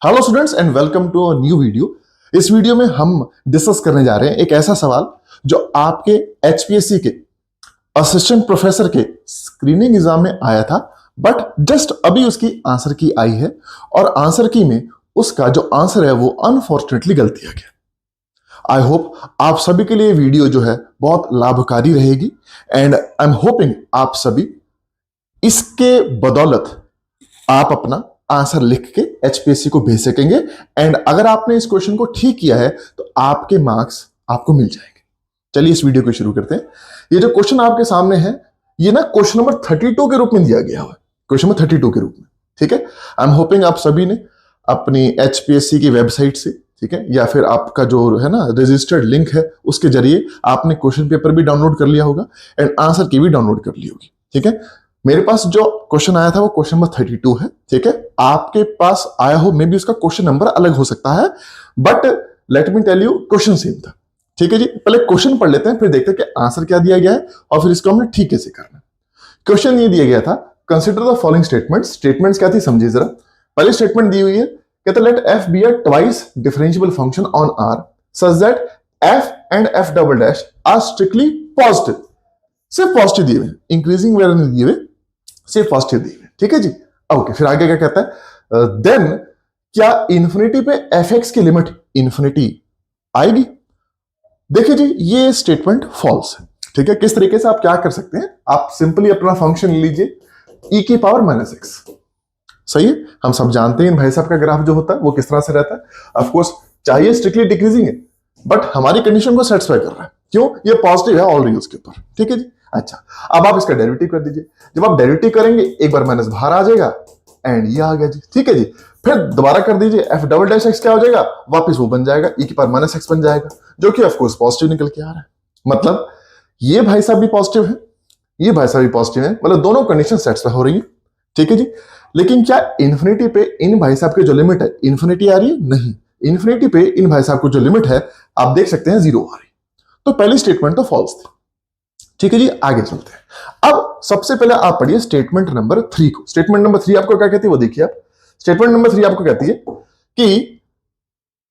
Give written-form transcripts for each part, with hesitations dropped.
Hello students and welcome to a new video. इस video में हम डिस्कस करने जा रहे हैं एक ऐसा सवाल जो आपके एचपीएससी के असिस्टेंट प्रोफेसर के स्क्रीनिंग एग्जाम में आया था, बट जस्ट अभी उसकी आंसर की आई है और आंसर की में उसका जो आंसर है वो अनफॉर्चुनेटली गलत दिया गया। आई होप आप सभी के लिए वीडियो जो है बहुत लाभकारी रहेगी एंड आई एम होपिंग आप सभी इसके बदौलत आप अपना आंसर लिख के एचपीएससी को भेज सकेंगे एंड अगर आपने इस क्वेश्चन को ठीक किया है तो आपके मार्क्स आपको मिल जाएंगे। चलिए इस वीडियो को शुरू करते हैं। ये जो क्वेश्चन आपके सामने है ये ना क्वेश्चन नंबर 32 के रूप में दिया गया है, क्वेश्चन नंबर 32 के रूप में। ठीक है, आई एम होपिंग आप सभी ने अपनी एचपीएससी की वेबसाइट से, ठीक है, या फिर आपका जो है ना रजिस्टर्ड लिंक है उसके जरिए आपने क्वेश्चन पेपर भी डाउनलोड कर लिया होगा एंड आंसर की भी डाउनलोड कर ली होगी। ठीक है, मेरे पास जो क्वेश्चन आया था वो क्वेश्चन नंबर 32 है। ठीक है, आपके पास आया हो मे बी उसका क्वेश्चन नंबर अलग हो सकता है, but let me tell you question same था। ठीक है जी, पहले क्वेश्चन पढ़ लेते हैं फिर देखते हैं कि आंसर क्या दिया गया है और फिर इसको हमने ठीक कैसे करना है। क्वेश्चन ये दिया गया था, consider the following statements. Statements क्या थी समझिए जरा। पहली स्टेटमेंट दी हुई है, कहते let F be a twice differentiable function on R such that F and F double dash are strictly positive. सिर्फ पॉजिटिव दिए हुए, इंक्रीजिंग वैल्यू नहीं दिए हुए, सिर्फ पॉजिटिव दी हुई। ठीक है जी, ओके। फिर आगे क्या कहता है, देन क्या इंफिनिटी पे एफ एक्स की लिमिट इंफिनिटी आएगी। देखिए जी, ये स्टेटमेंट फॉल्स है। ठीक है, किस तरीके से आप क्या कर सकते हैं, आप सिंपली अपना फंक्शन लीजिए e की पावर माइनस एक्स। सही है, हम सब जानते हैं भाई साहब का ग्राफ जो होता है वो किस तरह से रहता है। ऑफकोर्स चाहिए स्ट्रिक्टली डिक्रीजिंग है, बट हमारी कंडीशन को सेटिस्फाई कर रहा है। क्यों, ये पॉजिटिव है ऑलरेडी उसके ऊपर। ठीक है जी, अच्छा अब आप इसका डेरिवेटिव कर दीजिए। जब आप डेरिवेटिव करेंगे एक बार माइनस बाहर आ जाएगा एंड ये आ गया जी। ठीक है जी, फिर दोबारा कर दीजिए, एफ डबल डैश एक्स क्या हो जाएगा, वापस वो बन जाएगा e की पावर माइनस एक्स बन जाएगा, जो कि ऑफकोर्स पॉजिटिव निकल के आ रहा है। मतलब ये भाई साहब भी पॉजिटिव है, ये भाई साहब भी पॉजिटिव है, मतलब दोनों कंडीशन सेटिस्फाई हो रही है। ठीक है जी, लेकिन क्या इन्फिनिटी पे इन भाई साहब की जो लिमिट है इन्फिनिटी आ रही है, नहीं। इन्फिनिटी पे इन भाई साहब को जो लिमिट है आप देख सकते हैं जीरो आ रही। तो पहली स्टेटमेंट तो फॉल्स थी। ठीक है जी, आगे चलते हैं। अब सबसे पहले आप पढ़िए स्टेटमेंट नंबर 3 को। स्टेटमेंट नंबर 3 आपको क्या कहती है वो देखिए आप। स्टेटमेंट नंबर 3 आपको कहती है कि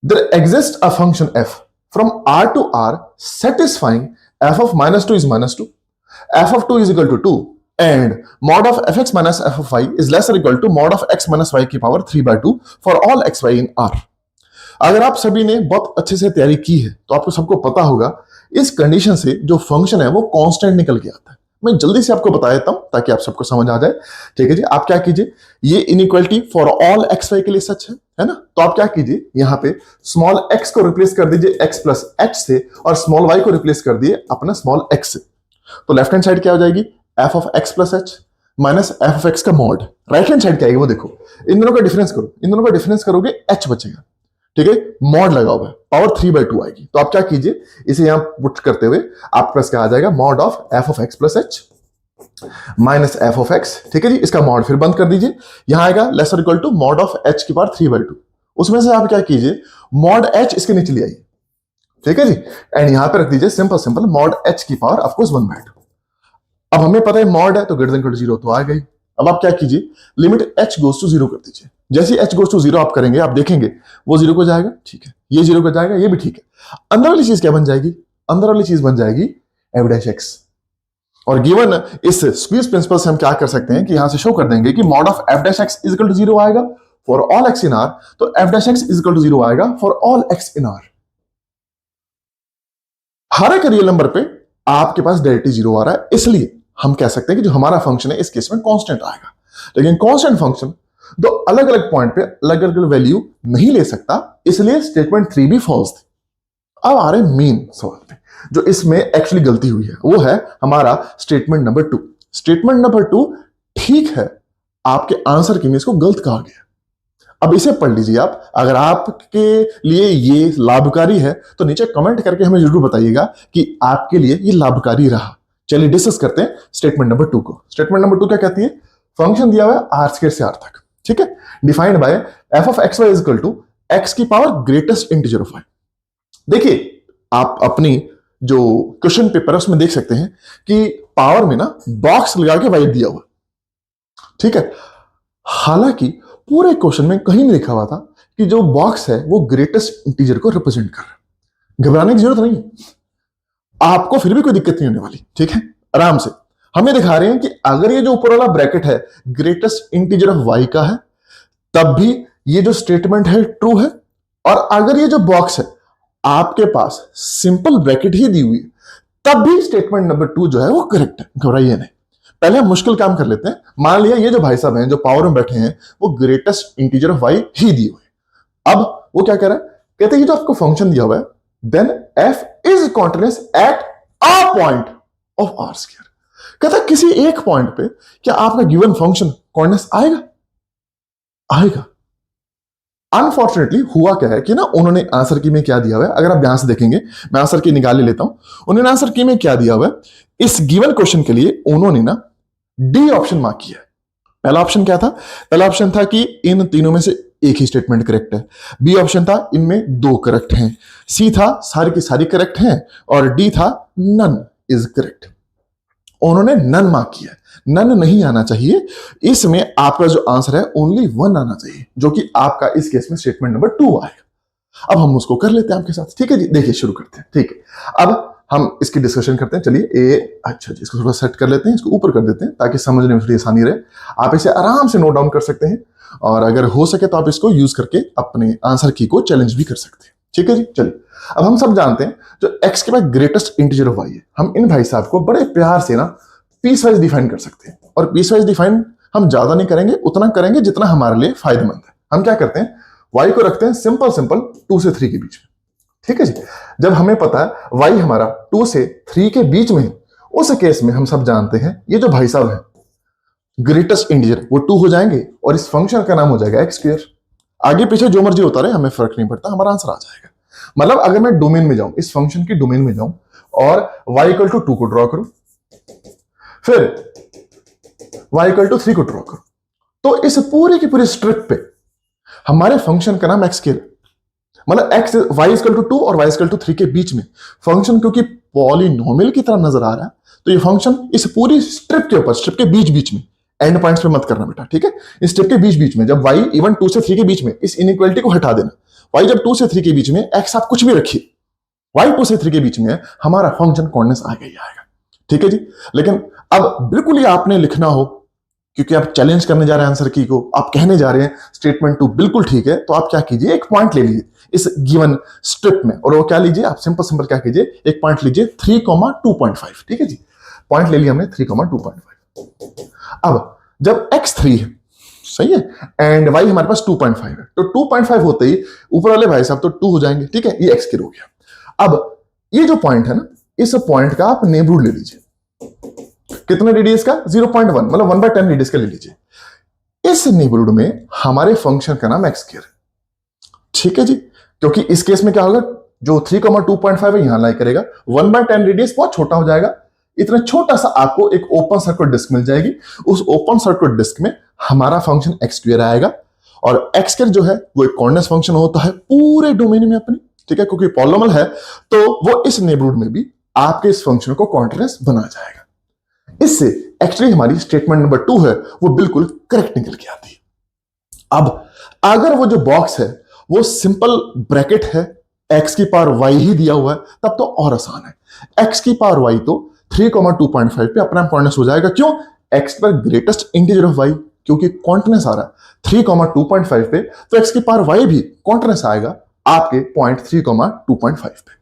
there exist a function f फ्रॉम r to r satisfying f of -2 is -2, f of 2 is equal to 2 and mod of fx minus f of y is less or equal to mod of x minus y की power 3/2 for all xy in r। अगर आप सभी ने बहुत अच्छे से तैयारी की है तो आपको सबको पता होगा इस कंडीशन से जो फंक्शन है वो कांस्टेंट निकल के आता है। मैं जल्दी से आपको बता देता हूं ताकि आप सबको समझ आ जाए। ठीक है जी, आप क्या कीजिए, ये inequality for all X Y के लिए सच है ना, तो आप क्या कीजिए यहां पे स्मॉल x को रिप्लेस कर दीजिए x प्लस h से और स्मॉल y को रिप्लेस कर दिए अपना स्मॉल x से। तो लेफ्ट हैंड साइड क्या हो जाएगी, f of x plus h minus f of x का मॉड। राइट हैंड साइड क्या आएगी वो देखो, इन दोनों का डिफरेंस करो, इन दोनों का डिफरेंस करोगे h बचेगा। ठीक है, मॉड लगा हुआ है, पावर 3/2 आएगी। तो आप क्या कीजिए, इसे यहां पुट करते हुए आपके पास क्या आ जाएगा, mod of F of x plus H minus F of x. ठीक है जी, इसका मॉड फिर बंद कर दीजिए, यहां आएगा less equal to mod of H की पावर 3/2। उसमें से आप क्या कीजिए, मॉड एच इसके नीचे ले आइए। ठीक है जी, एंड यहां पे रख दीजिए सिंपल सिंपल मॉड एच की पावर ऑफकोर्स 1/2। अब हमें पता है मॉड है तो ग्रेटर देन इक्वल टू 0 तो आ गई। अब आप क्या कीजिए, लिमिट h गोज टू 0 कर दीजिए। जैसे h गोज टू 0 आप करेंगे आप देखेंगे वो 0 को जाएगा। ठीक है, ये 0 को जाएगा, ये भी ठीक है। अंदर वाली चीज क्या बन जाएगी, अंदर वाली चीज बन जाएगी f डैश x। और गिवन इस स्क्वीज प्रिंसिपल से हम क्या कर सकते हैं कि यहां से शो कर देंगे कि mod of f dash x is equal to 0 आएगा for all x in r, तो f dash x is equal to 0 आएगा for all x in r। हर एक रियल नंबर पे आपके पास डेरिवेटिव 0 आ रहा है, इसलिए हम कह सकते हैं कि जो हमारा फंक्शन है इस केस में कांस्टेंट आएगा। लेकिन कांस्टेंट फंक्शन दो अलग अलग पॉइंट पे अलग अलग वैल्यू नहीं ले सकता, इसलिए स्टेटमेंट 3 भी फॉल्स थी। अब आ रहे मेन सवाल पे, जो इसमें एक्चुअली गलती हुई है वो है हमारा स्टेटमेंट नंबर 2। स्टेटमेंट नंबर 2 ठीक है, आपके आंसर की में इसको गलत कहा गया। अब इसे पढ़ लीजिए आप, अगर आपके लिए ये लाभकारी है तो नीचे कमेंट करके हमें जरूर बताइएगा कि आपके लिए ये लाभकारी रहा। चलिए डिस्कस करते हैं स्टेटमेंट नंबर 2 को। स्टेटमेंट नंबर 2 क्या कहती है, फंक्शन दिया हुआ है आर स्क्वायर से आर तक। ठीक है, defined by F of X Y is equal to X की power greatest integer of Y. देखिए आप अपनी जो क्वेश्चन पेपर है उसमें देख सकते हैं कि पावर में ना बॉक्स लगा के वाई दिया हुआ। ठीक है, हालांकि पूरे क्वेश्चन में कहीं नहीं लिखा हुआ था कि जो बॉक्स है वो ग्रेटेस्ट इंटीजर को रिप्रेजेंट कर रहा है। घबराने की जरूरत नहीं है, आपको फिर भी कोई दिक्कत नहीं होने वाली, ठीक है। आराम से हमें दिखा रहे हैं कि अगर ये जो ऊपर वाला ब्रैकेट है ग्रेटेस्ट इंटीजर ऑफ y का है, तब भी ये जो स्टेटमेंट है ट्रू है। और अगर ये जो बॉक्स है आपके पास सिंपल ब्रैकेट ही दी हुई है, तब भी स्टेटमेंट नंबर 2 जो है वो करेक्ट है। घबराइए नहीं। पहले हम मुश्किल काम कर लेते हैं। मान लिया ये जो भाई साहब हैं जो पावर में बैठे हैं वो ग्रेटेस्ट इंटीजर ऑफ y ही दिए हुए। अब वो क्या कह रहा है, कहते हैं ये जो आपको फंक्शन दिया हुआ है then f is continuous at a point of r square. कहता है किसी एक पॉइंट पे क्या आपका गिवन फंक्शन कॉन्टिन्यूअस आएगा? आएगा। अनफॉर्चुनेटली हुआ क्या है कि ना उन्होंने आंसर की में क्या दिया हुआ है, अगर आप यहां से देखेंगे, मैं आंसर की निकाल लेता हूं। उन्होंने आंसर की में क्या दिया हुआ है, इस गिवन क्वेश्चन के लिए उन्होंने ना डी ऑप्शन मार्क किया है। पहला ऑप्शन क्या था? पहला ऑप्शन था कि इन तीनों में से एक ही स्टेटमेंट करेक्ट है। बी ऑप्शन था इनमें 2 करेक्ट हैं। सी था सारी की सारी करेक्ट हैं। और डी था नन इज करेक्ट। उन्होंने नन मार्क किया है। नन नहीं आना चाहिए, इसमें आपका जो आंसर है ओनली 1 आना चाहिए, जो कि आपका इस केस में स्टेटमेंट नंबर 2 आएगा। अब हम उसको कर लेते हैं आपके साथ, ठीक है जी। देखिए शुरू करते हैं, ठीक है। अब हम इसकी डिस्कशन करते हैं। चलिए अच्छा जी, इसको थोड़ा सेट कर लेते हैं, इसको ऊपर कर देते हैं ताकि समझने में थोड़ी आसानी रहे। आप इसे आराम से नोट डाउन कर सकते हैं और अगर हो सके तो आप इसको यूज करके अपने आंसर की को चैलेंज भी कर सकते हैं, ठीक है जी। चलिए अब हम सब जानते हैं जो x के बाद ग्रेटेस्ट इंटीजर ऑफ y है, हम इन भाई साहब को बड़े प्यार से ना पीस वाइज डिफाइन कर सकते हैं। और पीस वाइज डिफाइन हम ज्यादा नहीं करेंगे, उतना करेंगे जितना हमारे लिए फायदेमंद है। हम क्या करते हैं, y को रखते हैं सिंपल 2 से 3 के बीच में, ठीक है जी। जब हमें पता है y हमारा 2 से 3 के बीच में है, उस केस में हम सब जानते हैं ये जो भाई साहब है ग्रेटेस्ट इंटीजर वो 2 हो जाएंगे और इस फंक्शन का नाम हो जाएगा एक्स स्क्वायर। आगे पीछे जो मर्जी होता रहे, हमें फर्क नहीं पड़ता, हमारा आंसर आ जाएगा। मतलब अगर मैं डोमेन में जाऊं, इस फंक्शन की डोमेन में जाऊं और y इक्वल टू 2 को ड्रॉ करूं, फिर y इक्वल टू 3 को ड्रॉ करूं, तो इस पूरे की पूरी स्ट्रिप पे हमारे फंक्शन का नाम एक्स स्क्वायर, मतलब x y इक्वल टू 2 और y इक्वल टू 3 के बीच में फंक्शन क्योंकि पॉलिनोमियल की तरह नजर आ रहा है, तो ये फंक्शन इस पूरी स्ट्रिप के ऊपर, स्ट्रिप के बीच बीच में, एंड पॉइंट्स पे मत करना बेटा, ठीक है। इस स्ट्रिप के बीच बीच में जब y इवन 2 से 3 के बीच में, इस इनइक्वालिटी को हटा देना। y जब 2 से 3 के बीच में, x आप कुछ भी रखिए, y 2 से 3 के बीच में हमारा फंक्शन कॉन्टिन्यूअस आएगा ही आएगा, ठीक है जी। लेकिन अब बिल्कुल ही आपने लिखना हो, क्योंकि आप चैलेंज करने जा रहे हैं आंसर की को, आप कहने जा रहे हैं स्टेटमेंट 2 बिल्कुल ठीक है, तो आप क्या कीजिए, एक पॉइंट ले लीजिए इस गिवन स्ट्रिप में, और वो क्या लीजिए, आप सिंपल क्या कीजिए, एक पॉइंट लीजिए 3,2.5, ठीक है जी। पॉइंट ले लिया हमने 3,2.5। अब जब x3 है, सही है, एंड y हमारे पास 2.5 है, तो 2.5 होते ही ऊपर वाले भाई साहब तो 2 हो जाएंगे, ठीक है। ये x हो गया। अब ये जो पॉइंट है ना, इस पॉइंट का आप नेबरहुड ले लीजिए। कितने रेडियस का? 0.1, मतलब 1/10 रेडियस का ले लीजिए। इस नेबरहुड में हमारे फंक्शन का नाम एक्स स्क्वायर, ठीक है जी। क्योंकि इस केस में क्या होगा, जो 3,2.5 है यहां लाई करेगा, 1/10 रेडियस बहुत छोटा हो जाएगा। इतना छोटा सा आपको एक ओपन सर्कुलर डिस्क मिल जाएगी। उस ओपन सर्कुलर डिस्क में हमारा फंक्शन एक्स स्क्वायर आएगा, और एक्स स्क्वायर जो है वो एक कॉर्डिनेट फंक्शन होता है पूरे डोमेन में अपने, ठीक है। क्योंकि पॉलिनोमियल है तो वो इस नेबरहुड में भी आपके इस फंक्शन को कॉन्टिन्यूअस बना जाएगा। इससे एक्चुअली हमारी स्टेटमेंट नंबर 2 है वो बिल्कुल करेक्ट निकल के आती है। अब अगर वो जो बॉक्स है वो सिंपल ब्रैकेट है, x की पावर y ही दिया हुआ है, तब तो और आसान है। x की पावर y तो 3,2.5 पे अपना कॉन्टिन्यूअस हो जाएगा। क्यों? x पर ग्रेटेस्ट इंटीजर ऑफ y, क्योंकि कॉन्टिन्यूअस आ रहा है 3,2.5 पे, तो x की पावर y भी कॉन्टिन्यूअस आएगा आपके पॉइंट 3,2.5 पे,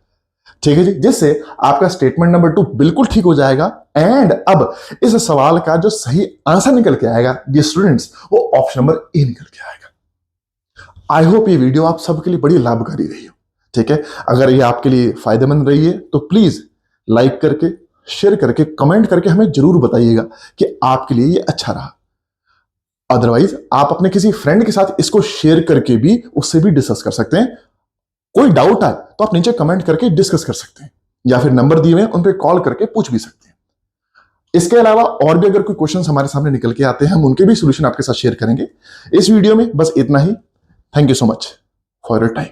ठीक है जी। जिससे आपका स्टेटमेंट नंबर 2 बिल्कुल ठीक हो जाएगा। एंड अब इस सवाल का जो सही आंसर निकल के आएगा ये स्टूडेंट्स, वो ऑप्शन नंबर ए निकल के आएगा। आई होप ये वीडियो आप सबके लिए बड़ी लाभकारी रही हो, ठीक है। अगर ये आपके लिए फायदेमंद रही है तो प्लीज लाइक करके, शेयर करके, कमेंट करके हमें जरूर बताइएगा कि आपके लिए ये अच्छा रहा। अदरवाइज आप अपने किसी फ्रेंड के साथ इसको शेयर करके भी उससे भी डिस्कस कर सकते हैं। कोई डाउट आए तो आप नीचे कमेंट करके डिस्कस कर सकते हैं, या फिर नंबर दिए हुए उन पर कॉल करके पूछ भी सकते हैं। इसके अलावा और भी अगर कोई क्वेश्चंस हमारे सामने निकल के आते हैं, हम उनके भी सॉल्यूशन आपके साथ शेयर करेंगे। इस वीडियो में बस इतना ही। Thank you so much for your time.